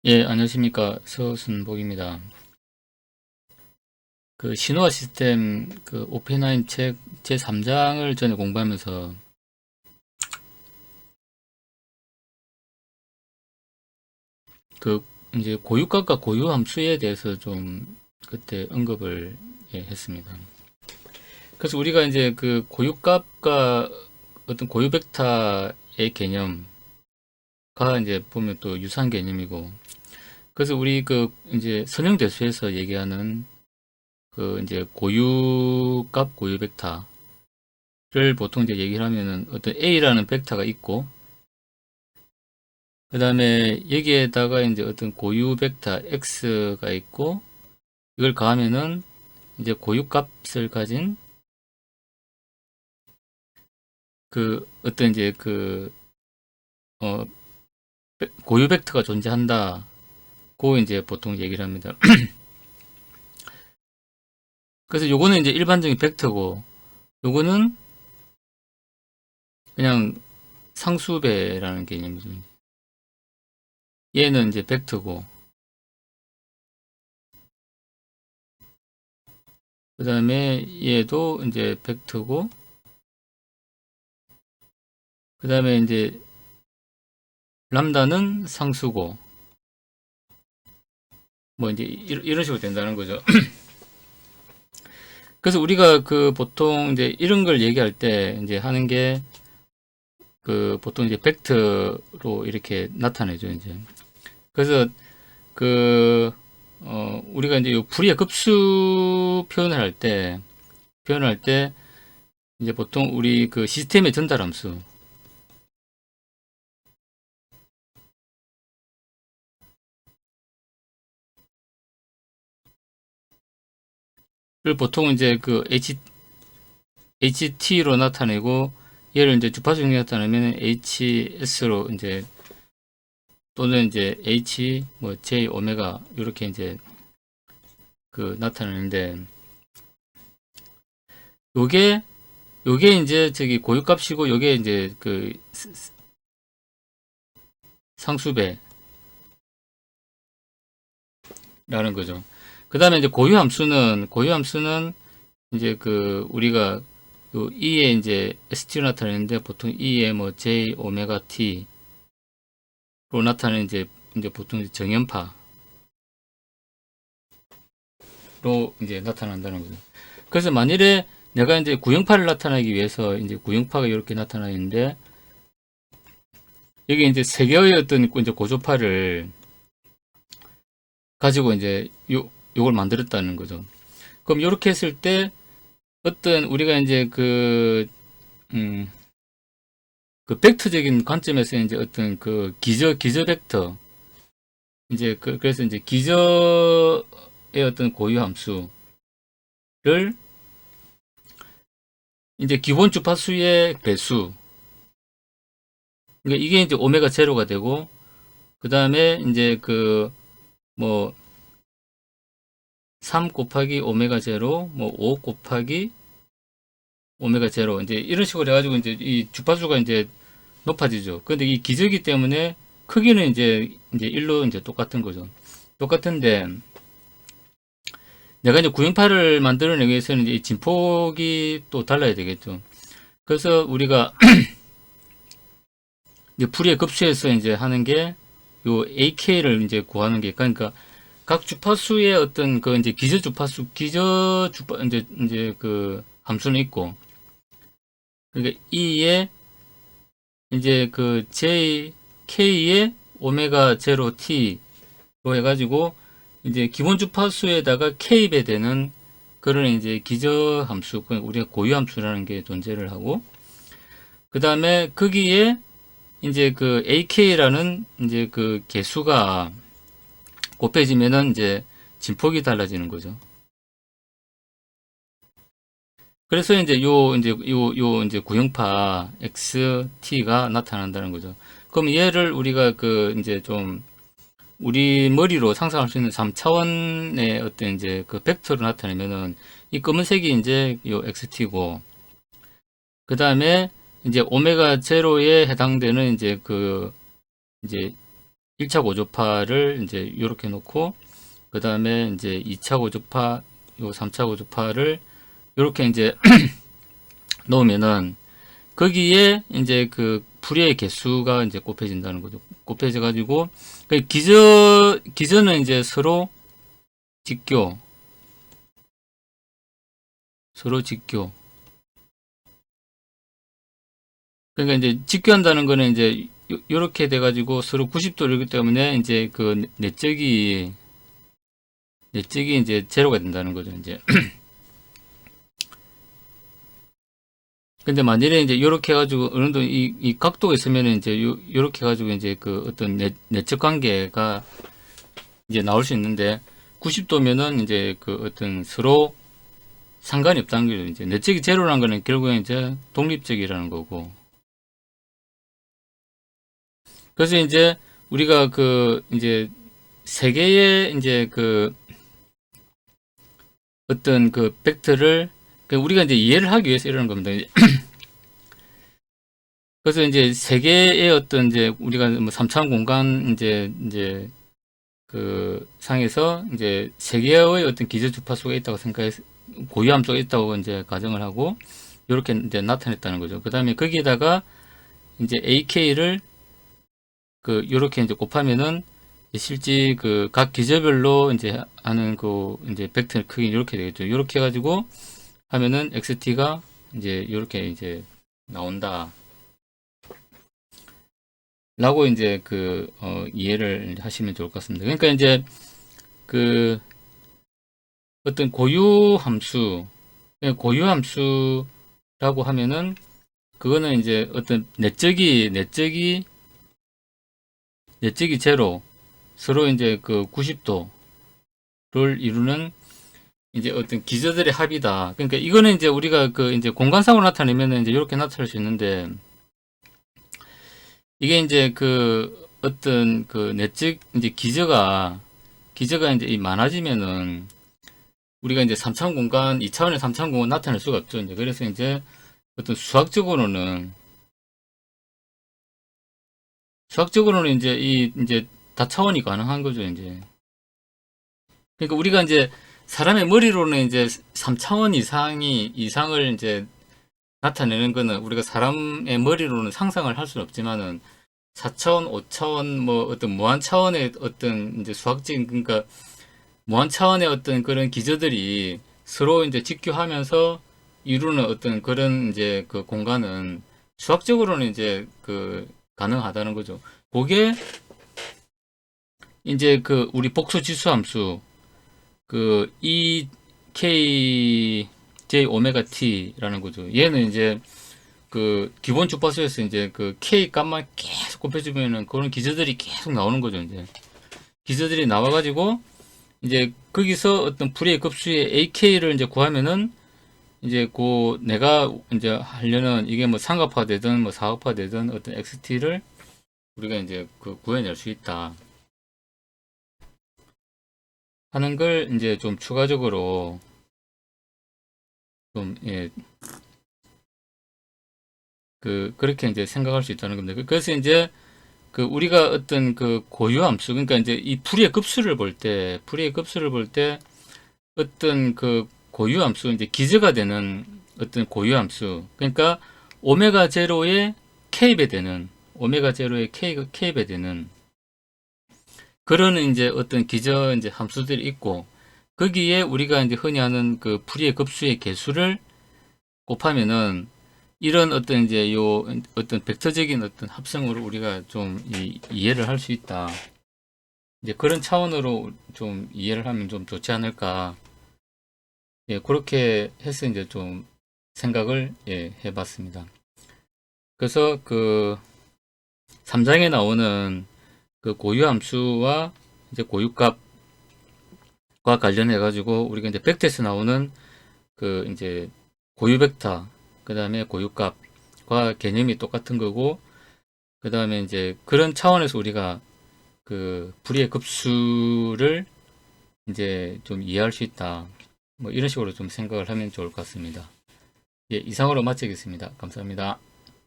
예, 안녕하십니까. 서순복입니다. 그 신호화 시스템 그 오펜하임 책 제3장을 전에 공부하면서 그 이제 고유값과 고유함수에 대해서 좀 그때 언급을 했습니다. 그래서 우리가 이제 그 고유값과 어떤 고유 벡터의 개념과 이제 보면 또 유사한 개념이고, 그래서 우리 그 이제 선형대수에서 얘기하는 그 이제 고유값 고유 벡터 를 보통 이제 얘기를 하면은 어떤 A라는 벡터가 있고, 그 다음에 여기에다가 이제 어떤 고유 벡터 X가 있고, 이걸 가하면은 이제 고유 값을 가진 그 어떤 이제 어, 고유 벡터가 존재한다. 고 이제 보통 얘기를 합니다. 그래서 요거는 이제 일반적인 벡터고, 요거는 그냥 상수배라는 개념이죠. 얘는 이제 벡터고, 그 다음에 얘도 이제 벡터고, 그 다음에 이제 람다는 상수고, 뭐 이제 이런 식으로 된다는 거죠. 그래서 우리가 그 보통 이제 이런 걸 얘기할 때 이제 하는 게 그 보통 이제 벡터로 이렇게 나타내죠, 이제. 그래서 그 우리가 이제 요 불의 급수 표현을 할 때 이제 보통 우리 그 시스템의 전달함수를 보통 이제 그 HT로 나타내고, 얘를 이제 주파수 형태 나타내면 HS로 이제, 또는 이제 H 뭐 J 오메가 이렇게 이제 그 나타내는데, 요게 이제 저기 고유값이고, 요게 이제 그 상수배라는 거죠. 그 다음에 이제 고유함수는 이제 그 우리가 요 E에 이제 ST로 나타내는데, 보통 E에 뭐 J 오메가 T로 나타내는 이제 보통 이제 정연파로 이제 나타난다는 거죠. 그래서 만일에 내가 이제 구형파를 나타내기 위해서 이제 구형파가 이렇게 나타나 있는데, 여기 이제 세 개의 어떤 이제 고조파를 가지고 이제 요걸 만들었다는 거죠. 그럼 이렇게 했을 때 어떤 우리가 이제 음, 그 벡터적인 관점에서 이제 어떤 그 기저 벡터, 이제 그래서 이제 기저의 어떤 고유 함수를 이제 기본 주파수의 배수, 그러니까 이게 이제 오메가 제로가 되고, 그 다음에 이제 뭐 3 곱하기 오메가 제로, 뭐 5 곱하기 오메가 제로, 이제 이런 식으로 해가지고 이제 이 주파수가 이제 높아지죠. 근데 이 기저기 때문에 크기는 이제 1로 이제 똑같은 거죠. 똑같은데, 내가 이제 구형파를 만들어내기 위해서는 이제 진폭이 또 달라야 되겠죠. 그래서 우리가 이제 풀이의 급수에서 이제 하는 게 요 AK를 이제 구하는 게, 그러니까 각 주파수의 어떤 그 이제 이제 그 함수는 있고, 그러니까 E에 이제 그 JK의 오메가 제로 T로 해가지고 이제 기본 주파수에다가 K배 되는 그런 이제 기저 함수, 우리가 고유 함수라는 게 존재를 하고, 그 다음에 거기에 이제 그 AK라는 이제 그 개수가 곱해지면은 이제 진폭이 달라지는 거죠. 그래서 이제 구형파 XT가 나타난다는 거죠. 그럼 얘를 우리가 그 이제 좀 우리 머리로 상상할 수 있는 3차원의 어떤 이제 그 벡터로 나타내면은, 이 검은색이 이제 요 XT고, 그 다음에 이제 오메가 제로에 해당되는 이제 이제 1차 고조파를 이제 이렇게 놓고, 그 다음에 이제 2차 고조파, 요 3차 고조파를 이렇게 이제 놓으면은 거기에 이제 그 풀이의 개수가 이제 곱해진다는 거죠. 곱해져 가지고 그 기저는 이제 직교, 서로 직교. 그러니까 이제 직교한다는 거는 이제 요렇게 돼 가지고 서로 90도이기 때문에 이제 그 내적이 이제 제로가 된다는 거죠, 이제. 근데 만일에 이제 요렇게 해가지고 어느 정도 이 각도가 있으면 이제 요렇게 해가지고 이제 그 어떤 내적 관계가 이제 나올 수 있는데 90도면은 이제 그 어떤 서로 상관이 없다는 거죠. 이제 내적이 제로라는 거는 결국에 이제 독립적이라는 거고. 그래서 이제 우리가 그 이제 세 개의 이제 그 어떤 그 벡터를 우리가 이제 이해를 하기 위해서 이러는 겁니다. 그래서 이제 세 개의 어떤 이제 우리가 뭐 3차원 공간 이제 그 상에서 이제 세 개의 어떤 기저 주파수가 있다고 생각해서 고유함수가 있다고 이제 가정을 하고 이렇게 이제 나타냈다는 거죠. 그 다음에 거기에다가 이제 AK를 그 요렇게 이제 곱하면은 실제 그 각 기저별로 이제 하는 그 이제 벡터 크기 이렇게 되겠죠. 이렇게 해가지고 하면은 XT가 이제 이렇게 이제 나온다. 라고 이제 이해를 하시면 좋을 것 같습니다. 그러니까 이제 그 어떤 고유 함수라고 하면은 그거는 이제 어떤 내적이 제로, 서로 이제 그 90도를 이루는 이제 어떤 기저들의 합이다. 그러니까 이거는 이제 우리가 그 이제 공간상으로 나타내면은 이제 이렇게 나타낼 수 있는데 이게 이제 그 어떤 그 내적 이제 기저가 이제 많아지면은 우리가 이제 3차원 공간, 2차원의 3차원 공간 나타낼 수가 없죠. 이제 그래서 이제 어떤 수학적으로는 이제 이제 다차원이 가능한 거죠. 이제 그러니까 우리가 이제 사람의 머리로는 이제 3차원 이상을 이제 나타내는 거는 우리가 사람의 머리로는 상상을 할 수는 없지만은 4차원, 5차원 뭐 어떤 무한 차원의 어떤 이제 수학적인 그러니까 무한 차원의 어떤 그런 기저들이 서로 이제 직교하면서 이루는 어떤 그런 이제 그 공간은 수학적으로는 이제 그 가능하다는 거죠. 그게 이제 그 우리 복수 지수 함수 그 EKJ 오메가 T라는 거죠. 얘는 이제 그 기본 주파수에서 이제 그 K 값만 계속 곱해주면은 그런 기저들이 계속 나오는 거죠. 이제 기저들이 나와가지고 이제 거기서 어떤 불의 급수의 AK를 이제 구하면은 이제 그 내가 이제 하려는 이게 뭐 삼각화 되든 뭐 사각화 되든 어떤 XT를 우리가 이제 그 구해낼 수 있다 하는 걸 이제 좀 추가적으로 좀 예, 그렇게 이제 생각할 수 있다는 겁니다. 그래서 이제 그 우리가 어떤 그 고유 함수 그러니까 이제 이 풀이의 급수를 볼 때 어떤 그 고유 함수 이제 기저가 되는 어떤 고유 함수 그러니까 오메가 제로에 K배 되는 K배 되는 그런 이제 어떤 기저 이제 함수들이 있고 거기에 우리가 이제 흔히 하는 그 풀이의 급수의 개수를 곱하면은 이런 어떤 이제 요 어떤 벡터적인 어떤 합성으로 우리가 좀 이해를 할 수 있다. 이제 그런 차원으로 좀 이해를 하면 좀 좋지 않을까. 예, 그렇게 해서 이제 좀 생각을 예, 해봤습니다. 그래서 그 3장에 나오는 그 고유함수와 이제 고유값과 관련해 가지고 우리가 이제 벡터에서 나오는 그 이제 고유 벡터 그 다음에 고유값과 개념이 똑같은 거고 그 다음에 이제 그런 차원에서 우리가 그 불의의 급수를 이제 좀 이해할 수 있다. 뭐 이런 식으로 좀 생각을 하면 좋을 것 같습니다. 예, 이상으로 마치겠습니다. 감사합니다.